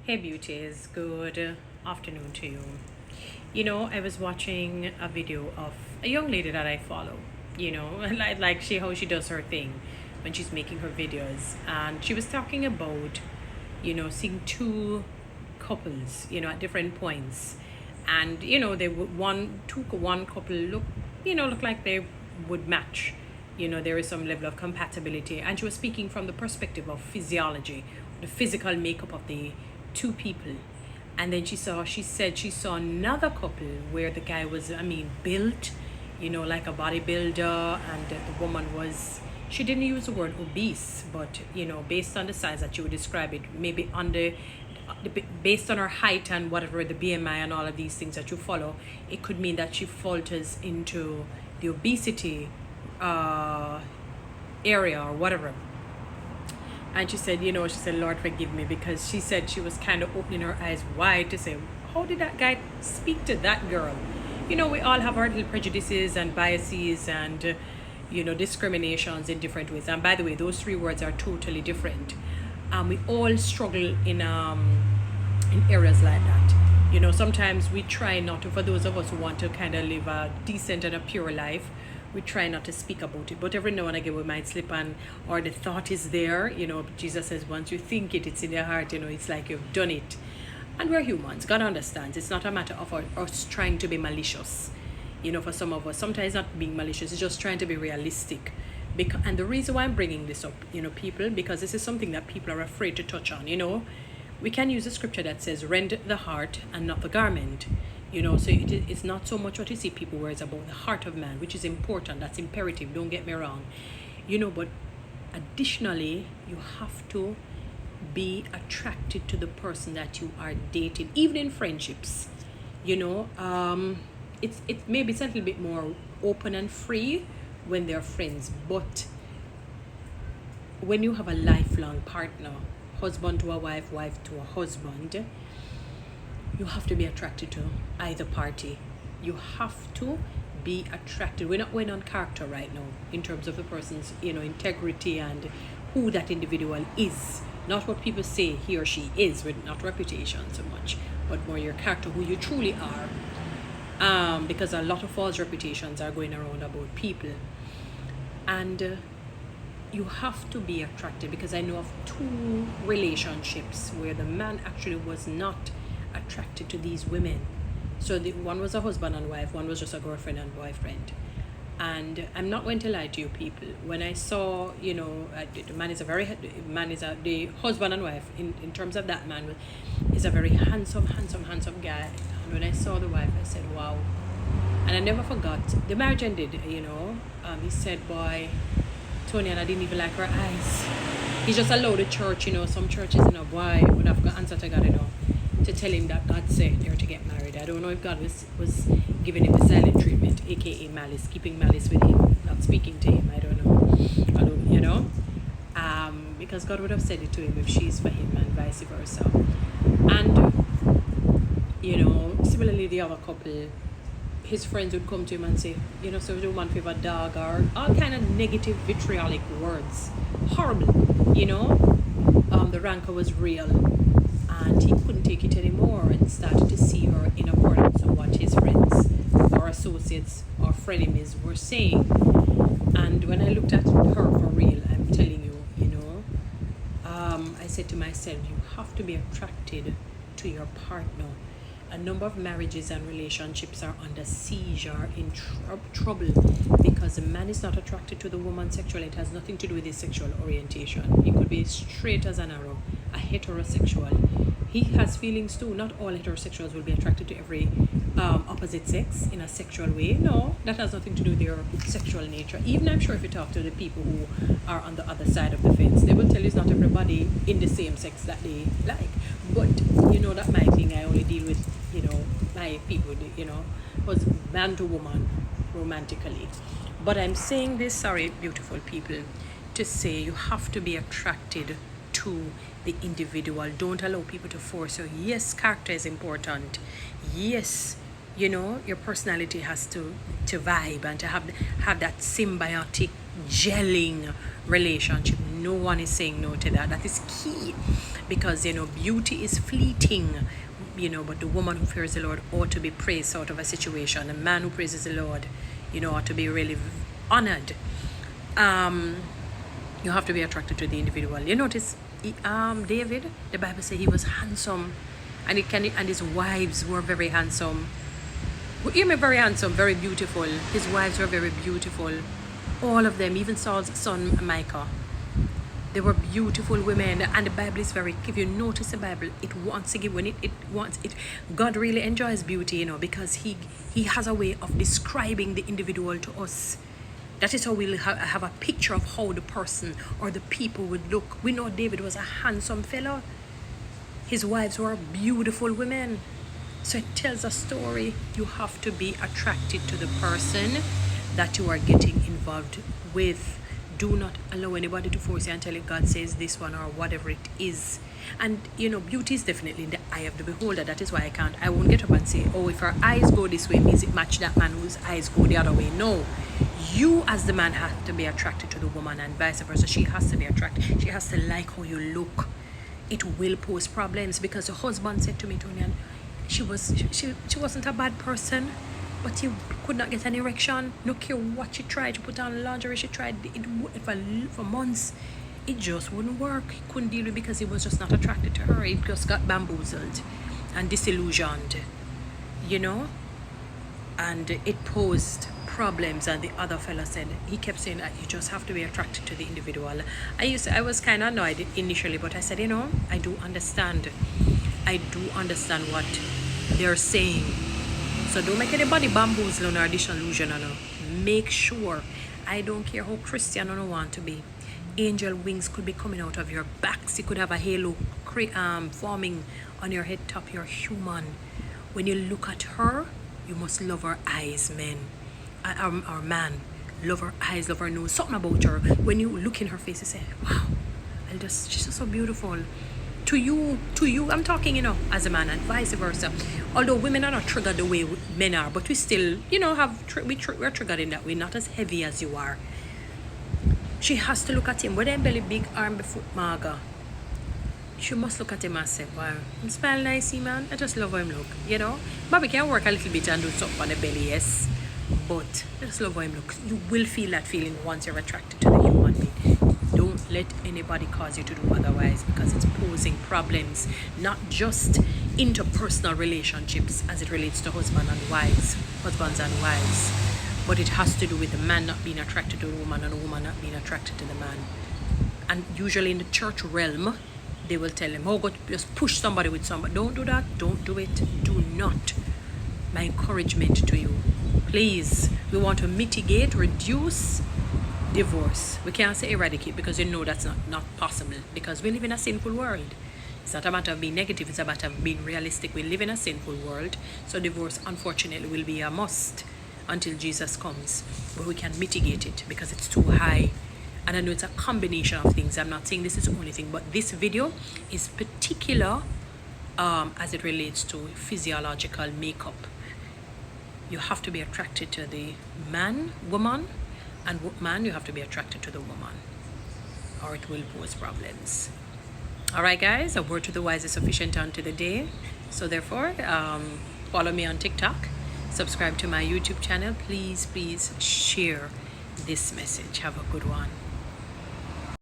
Hey beauties, good afternoon to you. You know, I was watching a video of a young lady that I follow, like she how she does her thing when she's making her videos. And she was talking about, seeing two couples, at different points. And, they would one couple look like they would match. There is some level of compatibility. And she was speaking from the perspective of physiology, the physical makeup of the two people. And then she said she saw another couple where the guy was, built, like a bodybuilder, and the woman was, she didn't use the word obese, but, based on the size that you would describe it, maybe based on her height and whatever the BMI and all of these things that you follow, it could mean that she falters into the obesity uh, area or whatever. And she said, Lord, forgive me, because she said she was kind of opening her eyes wide to say, how did that guy speak to that girl? We all have our little prejudices and biases and, discriminations in different ways. And by the way, those three words are totally different. We all struggle in areas like that. Sometimes we try not to, for those of us who want to kind of live a decent and a pure life, we try not to speak about it. But every now and again we might slip on, or the thought is there. Jesus says once you think it, it's in your heart, it's like you've done it. And we're humans. God understands. It's not a matter of us trying to be malicious. For some of us, sometimes not being malicious, it's just trying to be realistic. And the reason why I'm bringing this up, people, because this is something that people are afraid to touch on. We can use a scripture that says, rend the heart and not the garment. So it's not so much what you see people where it's about the heart of man, which is important. That's imperative. Don't get me wrong. But additionally, you have to be attracted to the person that you are dating, even in friendships. It maybe it's a little bit more open and free when they're friends, but when you have a lifelong partner, husband to a wife, wife to a husband, you have to be attracted to either party. You have to be attracted. We're not going on character right now in terms of the person's, integrity and who that individual is. Not what people say he or she is, with not reputation so much, but more your character, who you truly are. Because a lot of false reputations are going around about people. And you have to be attracted, because I know of two relationships where the man actually was not attracted to these women. So the one was a husband and wife, one was just a girlfriend and boyfriend. And I'm not going to lie to you people, when I saw, the husband and wife, in terms of that man, is a very handsome guy. And when I saw the wife, I said, wow. And I never forgot, the marriage ended, he said, boy, Toni-Ann, I didn't even like her eyes. He just allowed the church, some churches, boy, would have got answer to God, to tell him that God said they're to get married. I don't know if God was giving him the silent treatment, aka malice, keeping malice with him, not speaking to him. I don't know. Although, because God would have said it to him if she's for him and vice versa. And similarly, the other couple, his friends would come to him and say, so the woman favorite dog, or all kind of negative vitriolic words. Horrible, the rancor was real. And he couldn't take it anymore and started to see her in accordance with what his friends or associates or frenemies were saying. And when I looked at her for real, I'm telling you, I said to myself, you have to be attracted to your partner. A number of marriages and relationships are under siege, are in trouble, because the man is not attracted to the woman sexually. It has nothing to do with his sexual orientation. He could be straight as an arrow, a heterosexual. He has feelings too. Not all heterosexuals will be attracted to every opposite sex in a sexual way. No, that has nothing to do with their sexual nature. Even I'm sure if you talk to the people who are on the other side of the fence, they will tell you it's not everybody in the same sex that they like. But that my thing, I only deal with, my people, was man to woman romantically. But I'm saying this, sorry, beautiful people, to say you have to be attracted to the individual. Don't allow people to force you. Yes, character is important. Yes, your personality has to vibe and to have that symbiotic gelling relationship. no one is saying no to that. That is key, because beauty is fleeting, but the woman who fears the Lord ought to be praised out of a situation. The man who praises the Lord, ought to be really honored. You have to be attracted to the individual. You notice, David, the Bible says he was handsome, and his wives were very handsome. He was very handsome, very beautiful. His wives were very beautiful. All of them, even Saul's son Micah. They were beautiful women, and the Bible is very, if you notice the Bible, it wants to give, when it wants it, God really enjoys beauty, because he has a way of describing the individual to us. That is how we'll have a picture of how the person or the people would look. We know David was a handsome fellow. His wives were beautiful women. So it tells a story. You have to be attracted to the person that you are getting involved with. Do not allow anybody to force you and tell you God says this one or whatever it is. And beauty is definitely in the eye of the beholder. That is why I won't get up and say, oh, if her eyes go this way, means it match that man whose eyes go the other way. No, you as the man have to be attracted to the woman, and vice versa. She has to be attracted. She has to like how you look. It will pose problems, because the husband said to me, Toni-Ann, she wasn't a bad person, but he could not get an erection. No care what she tried to put on lingerie, she tried it for months. It just wouldn't work. He couldn't deal with it because he was just not attracted to her. He just got bamboozled and disillusioned, and it posed problems. And the other fella said, he kept saying that you just have to be attracted to the individual. I was kind of annoyed initially, but I said, I do understand what they're saying. So don't make anybody bamboozle or disillusion. Make sure, I don't care how Christian you want to be, angel wings could be coming out of your backs. You could have a halo forming on your head top. You're human. When you look at her, you must love her eyes, men. Our man, love her eyes, love her nose, something about her. When you look in her face, you say, wow, she's just so beautiful. To you, I'm talking, as a man, and vice versa. Although women are not triggered the way men are, but we still, we're triggered in that way, not as heavy as you are. She has to look at him. Whether belly big, arm, foot, maga, she must look at him and say, wow, he smell nice, man. I just love how him look, Maybe can work a little bit and do something on the belly, yes. But I just love how him look. You will feel that feeling once you're attracted to the human being. Don't let anybody cause you to do otherwise, because it's posing problems, not just interpersonal relationships as it relates to husbands and wives, but it has to do with the man not being attracted to the woman and the woman not being attracted to the man. And usually in the church realm, they will tell him, oh, go just push somebody with somebody. Don't do that. Don't do it. Do not. My encouragement to you, please, we want to mitigate, reduce divorce. We can't say eradicate, because that's not possible, because we live in a sinful world. It's not a matter of being negative, it's a matter of being realistic. We live in a sinful world, so divorce unfortunately will be a must until Jesus comes. But we can mitigate it because it's too high. And I know it's a combination of things. I'm not saying this is the only thing, but this video is particular as it relates to physiological makeup. You have to be attracted to the woman, and man, you have to be attracted to the woman, or it will pose problems. All right, guys, a word to the wise is sufficient unto the day. So therefore, follow me on TikTok, subscribe to my YouTube channel. Please share this message. Have a good one.